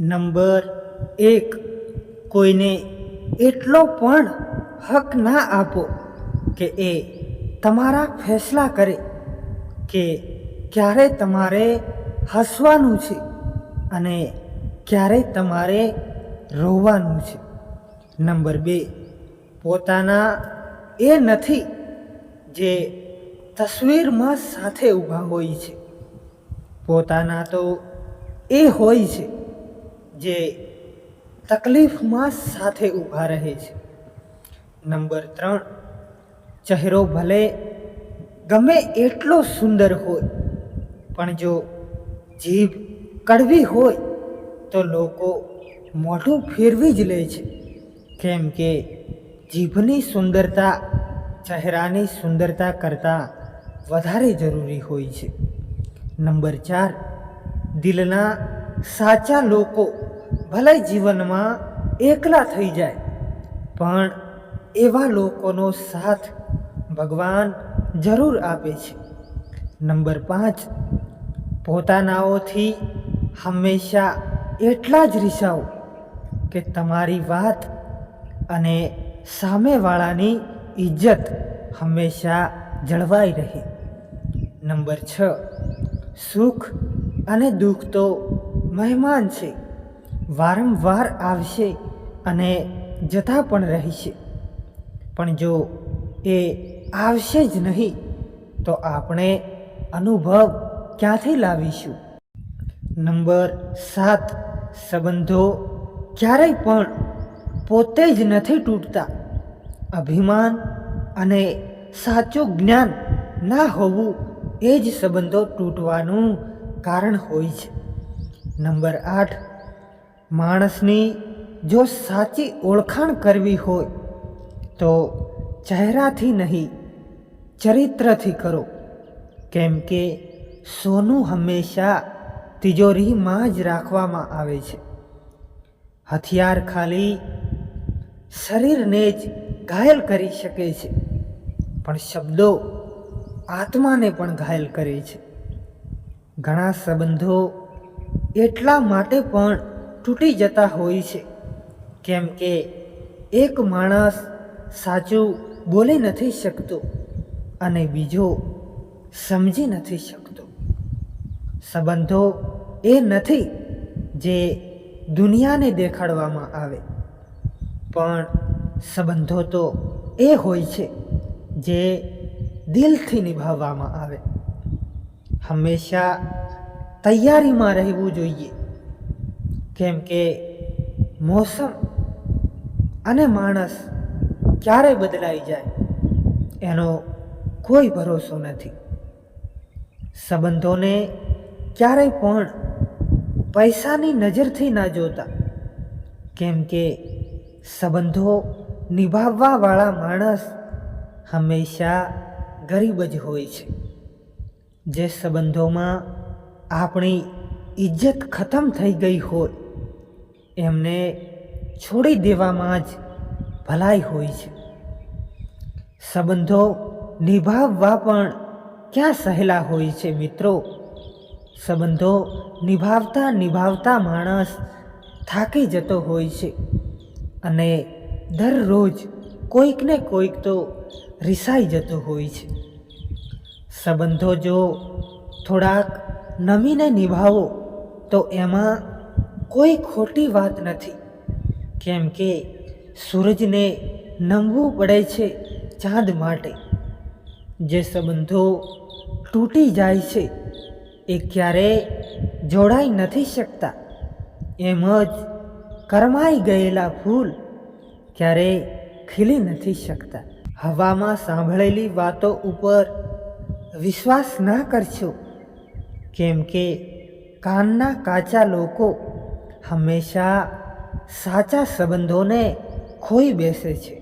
Number 1, કોઈને એટલો પણ હક ના આપો કે એ તમારા ફેસલા કરે કે ક્યારે તમારે હસવાનું છે અને ક્યારે તમારે રોવાનું છે. નંબર 2, પોતાના એ નથી જે તસવીરમાં સાથે ઊભા હોય છે, પોતાના તો એ હોય છે જે તકલીફમાં સાથે ઊભા રહે છે. નંબર 3, ચહેરો ભલે ગમે એટલો સુંદર હોય પણ જો જીભ કડવી હોય તો લોકો મોઢું ફેરવી જ લે છે, કેમ કે જીભની સુંદરતા ચહેરાની સુંદરતા કરતાં વધારે જરૂરી હોય છે. નંબર 4, દિલના સાચા લોકો ભલે જીવનમાં એકલા થઈ જાય પણ એવા લોકોનો સાથ ભગવાન જરૂર આપે છે. નંબર 5, પોતાનાઓથી હંમેશા એટલા જ રીસાઓ કે તમારી વાત અને સામેવાળાની ઇજ્જત હંમેશા જળવાઈ રહે. નંબર 6, સુખ અને દુઃખ તો મહેમાન છે, વારંવાર આવશે અને જતા પણ રહેશે, પણ જો એ આવશે જ નહીં તો આપણે અનુભવ ક્યાંથી લાવીશું. નંબર 7, સંબંધો ક્યારેય પણ પોતે જ નથી તૂટતા, અભિમાન અને સાચું જ્ઞાન ના હોવું એ જ સંબંધો તૂટવાનું કારણ હોય છે. નંબર 8, માણસની જો સાચી ઓળખાણ કરવી હોય તો ચહેરાથી નહીં ચરિત્રથી કરો, કેમ કે સોનું હંમેશા તિજોરીમાં જ રાખવામાં આવે છે. હથિયાર ખાલી શરીરને જ ઘાયલ કરી શકે છે પણ શબ્દો આત્માને પણ ઘાયલ કરે છે. ઘણા સંબંધો એટલા માટે પણ તૂટી જતા હોય છે કેમ કે એક માણસ સાચું બોલી નથી શકતો અને બીજો સમજી નથી શકતો. સંબંધો એ નથી જે દુનિયાને દેખાડવામાં આવે, પણ સંબંધો તો એ હોય છે જે દિલથી નિભાવવામાં આવે. હંમેશા તૈયારીમાં રહેવું જોઈએ, કેમ કે મોસમ અને માણસ ક્યારે બદલાઈ જાય એનો કોઈ ભરોસો નથી. સંબંધોને ક્યારેય પણ પૈસાની નજરથી ના જોતા, કેમ કે સંબંધો નિભાવવાવાળા માણસ હંમેશા ગરીબ જ હોય છે. જે સંબંધોમાં આપણી ઇજ્જત ખતમ થઈ ગઈ હોય એમને છોડી દેવામાં જ ભલાઈ હોય છે. સંબંધો નિભાવવા પણ ક્યાં સહેલા હોય છે મિત્રો. સંબંધો નિભાવતા નિભાવતા માણસ થાકી જતો હોય છે અને દરરોજ કોઈક ને કોઈક તો રિસાઈ જતો હોય છે. સંબંધો જો થોડાક નમીને નિભાવો તો એમાં કોઈ ખોટી વાત નથી, કેમ કે સૂરજને નમવું પડે છે ચાંદ માટે. જે સંબંધો તૂટી જાય છે એ ક્યારેય જોડાઈ નથી શકતા, એમ જ કરમાઈ ગયેલા ફૂલ ક્યારેય ખીલી નથી શકતા. હવામાં સાંભળેલી વાતો ઉપર વિશ્વાસ ના કરશો, કેમ કે કાનના કાચા લોકો હંમેશા સાચા સંબંધોને ખોઈ બેસે છે.